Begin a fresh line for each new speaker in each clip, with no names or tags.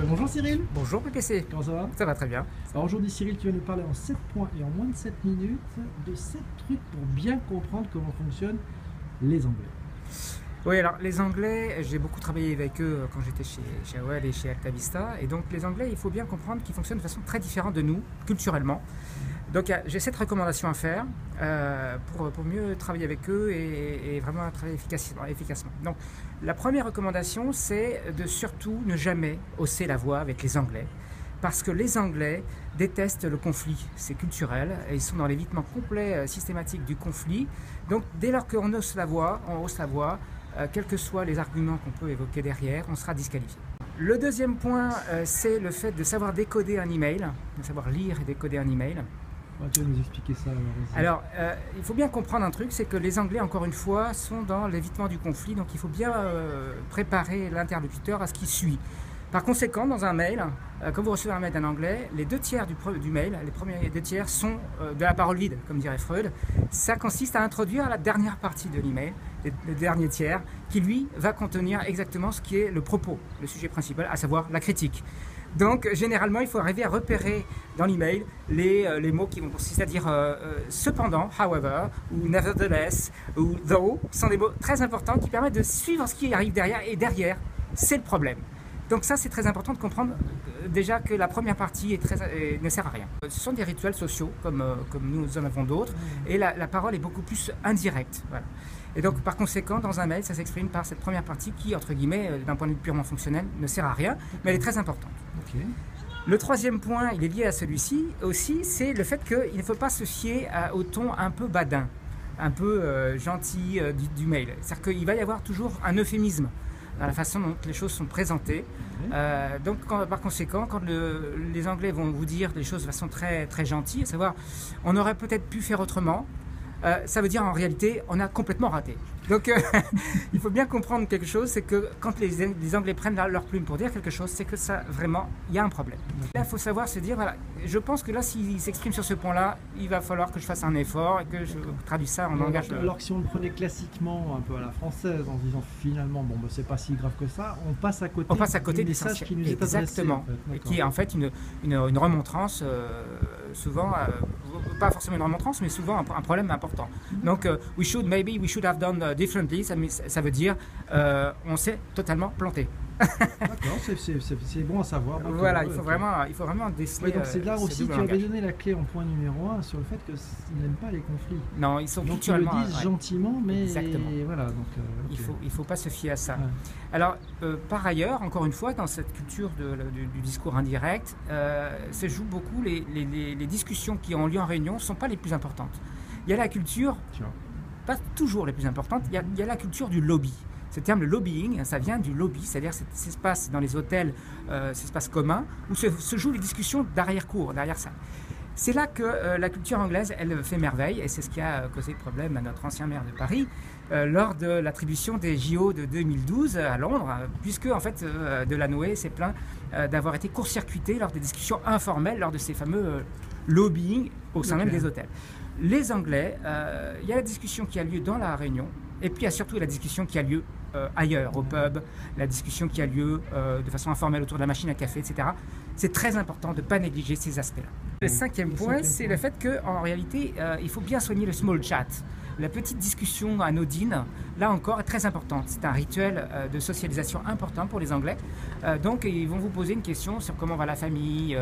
Bonjour Cyril.
Bonjour PPC.
Comment ça va?
Ça va très bien.
Alors aujourd'hui Cyril, tu vas nous parler en 7 points et en moins de 7 minutes de 7 trucs pour bien comprendre comment fonctionnent les Anglais.
Oui, alors les Anglais, j'ai beaucoup travaillé avec eux quand j'étais chez AOL et chez Altavista. Et donc les Anglais, il faut bien comprendre qu'ils fonctionnent de façon très différente de nous, culturellement. Donc j'ai cette recommandation à faire pour mieux travailler avec eux et vraiment travailler efficacement. Donc la première recommandation, c'est de surtout ne jamais hausser la voix avec les Anglais. Parce que les Anglais détestent le conflit, c'est culturel, et ils sont dans l'évitement complet, systématique du conflit. Donc dès lors qu'on hausse la voix, quels que soient les arguments qu'on peut évoquer derrière, on sera disqualifié. Le deuxième point, c'est le fait de savoir décoder un email, de savoir lire et décoder un email.
Tu vas nous expliquer ça
alors il faut bien comprendre un truc, c'est que les Anglais, encore une fois, sont dans l'évitement du conflit, donc il faut bien préparer l'interlocuteur à ce qui suit. Par conséquent, dans un mail, quand vous recevez un mail d'un Anglais, les 2 tiers du mail, les premiers 2 tiers sont de la parole vide, comme dirait Freud. Ça consiste à introduire la dernière partie de l'email, le dernier tiers, qui lui va contenir exactement ce qui est le propos, le sujet principal, à savoir la critique. Donc généralement, il faut arriver à repérer dans l'email les mots qui vont consister à dire cependant, however, ou nevertheless, ou though, sont des mots très importants qui permettent de suivre ce qui arrive derrière, et derrière, c'est le problème. Donc ça, c'est très important de comprendre déjà que la première partie ne sert à rien. Ce sont des rituels sociaux, comme nous en avons d'autres, et la parole est beaucoup plus indirecte. Voilà. Et donc, par conséquent, dans un mail, ça s'exprime par cette première partie qui, entre guillemets, d'un point de vue purement fonctionnel, ne sert à rien, mais elle est très importante.
Okay.
Le troisième point, il est lié à celui-ci aussi, c'est le fait qu'il ne faut pas se fier au ton un peu badin, un peu gentil du mail. C'est-à-dire qu'il va y avoir toujours un euphémisme dans la façon dont les choses sont présentées. Donc par conséquent, quand les Anglais vont vous dire des choses de façon très, très gentille, à savoir on aurait peut-être pu faire autrement, ça veut dire en réalité on a complètement raté. Donc il faut bien comprendre quelque chose, c'est que quand les Anglais prennent leur plume pour dire quelque chose, c'est que ça vraiment, il y a un problème. Là il faut savoir se dire, voilà, je pense que là s'ils s'expriment sur ce point-là, il va falloir que je fasse un effort et que je traduise ça en langage.
Alors que si on le prenait classiquement, un peu à la française, en se disant finalement, bon, c'est pas si grave que ça, on passe à côté du message qui nous est adressé.
Exactement, et qui est en fait une remontrance, souvent, pas forcément une remontrance, mais souvent un problème important. Donc, maybe we should have done differently, ça veut dire on s'est totalement planté.
D'accord, c'est bon à savoir. Donc,
voilà, il faut vraiment déceler.
Donc c'est là aussi que tu avais donné la clé en point numéro 1 sur le fait qu'ils n'aiment pas les conflits.
Non, ils sont
donc
culturellement.
Ils le disent gentiment, mais
exactement.
Voilà. Donc,
il faut pas se fier à ça.
Ouais.
Alors, par ailleurs, encore une fois, dans cette culture du discours indirect, se jouent beaucoup les discussions qui ont lieu en réunion ne sont pas les plus importantes. Il y a la culture, pas toujours les plus importantes, il y a la culture du lobby. Ce terme, le lobbying, ça vient du lobby, c'est-à-dire cet espace dans les hôtels, cet espace commun, où se jouent les discussions d'arrière-cour, derrière ça. C'est là que la culture anglaise, elle fait merveille, et c'est ce qui a causé problème à notre ancien maire de Paris lors de l'attribution des JO de 2012 à Londres, puisque en fait Delanoë s'est plaint d'avoir été court-circuité lors des discussions informelles, lors de ces fameux lobbying au sein même des hôtels. Les Anglais, il y a la discussion qui a lieu dans la réunion, et puis il y a surtout la discussion qui a lieu ailleurs, au pub, la discussion qui a lieu de façon informelle autour de la machine à café, etc. C'est très important de ne pas négliger ces aspects-là. Le cinquième point, c'est le fait qu'en réalité, il faut bien soigner le small chat. La petite discussion anodine, là encore, est très importante. C'est un rituel de socialisation important pour les Anglais. Donc, ils vont vous poser une question sur comment va la famille,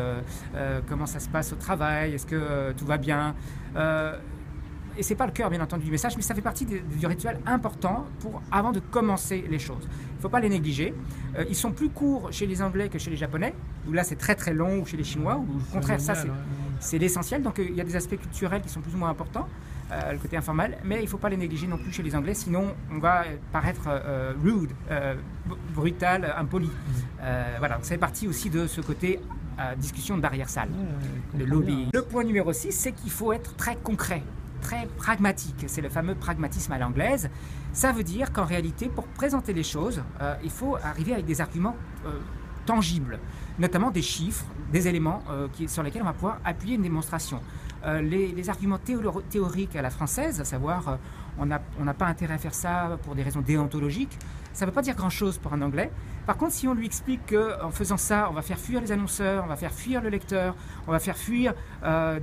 comment ça se passe au travail, est-ce que tout va bien. Et ce n'est pas le cœur, bien entendu, du message, mais ça fait partie du rituel important avant de commencer les choses. Il ne faut pas les négliger. Ils sont plus courts chez les Anglais que chez les Japonais, où là c'est très très long, ou chez les Chinois, où au contraire ça c'est l'essentiel. Donc il y a des aspects culturels qui sont plus ou moins importants, le côté informel, mais il ne faut pas les négliger non plus chez les Anglais, sinon on va paraître rude, brutal, impoli. Voilà, donc ça fait partie aussi de ce côté discussion d'arrière-salle, le lobby. Le point numéro 6, c'est qu'il faut être très concret, très pragmatique. C'est le fameux pragmatisme à l'anglaise. Ça veut dire qu'en réalité, pour présenter les choses, il faut arriver avec des arguments tangibles, notamment des chiffres, des éléments sur lesquels on va pouvoir appuyer une démonstration. les arguments théoriques à la française, à savoir on n'a pas intérêt à faire ça pour des raisons déontologiques, ça ne veut pas dire grand-chose pour un anglais. Par contre, si on lui explique qu'en faisant ça, on va faire fuir les annonceurs, on va faire fuir le lecteur, on va faire fuir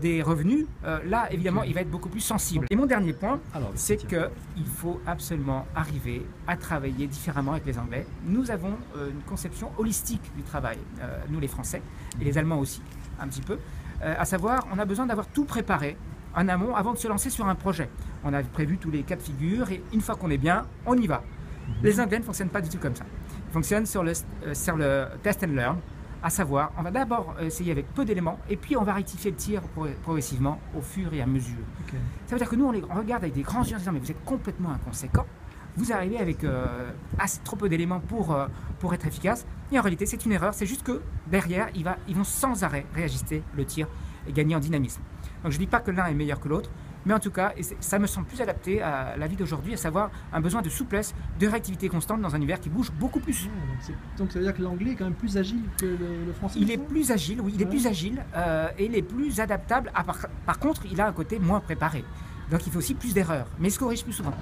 des revenus, là, évidemment, il va être beaucoup plus sensible. Et mon dernier point, c'est qu'il faut absolument arriver à travailler différemment avec les Anglais. Nous avons une conception holistique du travail, nous les Français, et les Allemands aussi, un petit peu. À savoir, on a besoin d'avoir tout préparé en amont avant de se lancer sur un projet. On a prévu tous les cas de figure et une fois qu'on est bien, on y va. Les Anglais ne fonctionnent pas du tout comme ça. Ils fonctionnent sur le test and learn, à savoir, on va d'abord essayer avec peu d'éléments et puis on va rectifier le tir progressivement au fur et à mesure. Okay. Ça veut dire que nous, on regarde avec des grands yeux en disant mais vous êtes complètement inconséquent, vous arrivez avec trop peu d'éléments pour être efficace et en réalité c'est une erreur, c'est juste que derrière ils vont sans arrêt réajuster le tir et gagner en dynamisme. Donc je ne dis pas que l'un est meilleur que l'autre, mais en tout cas, ça me semble plus adapté à la vie d'aujourd'hui, à savoir un besoin de souplesse, de réactivité constante dans un univers qui bouge beaucoup plus.
Donc ça veut dire que l'anglais est quand même plus agile que le français?
Il est plus agile, oui, il est plus agile et il est plus adaptable. Par contre, il a un côté moins préparé. Donc il fait aussi plus d'erreurs, mais il se corrige plus souvent.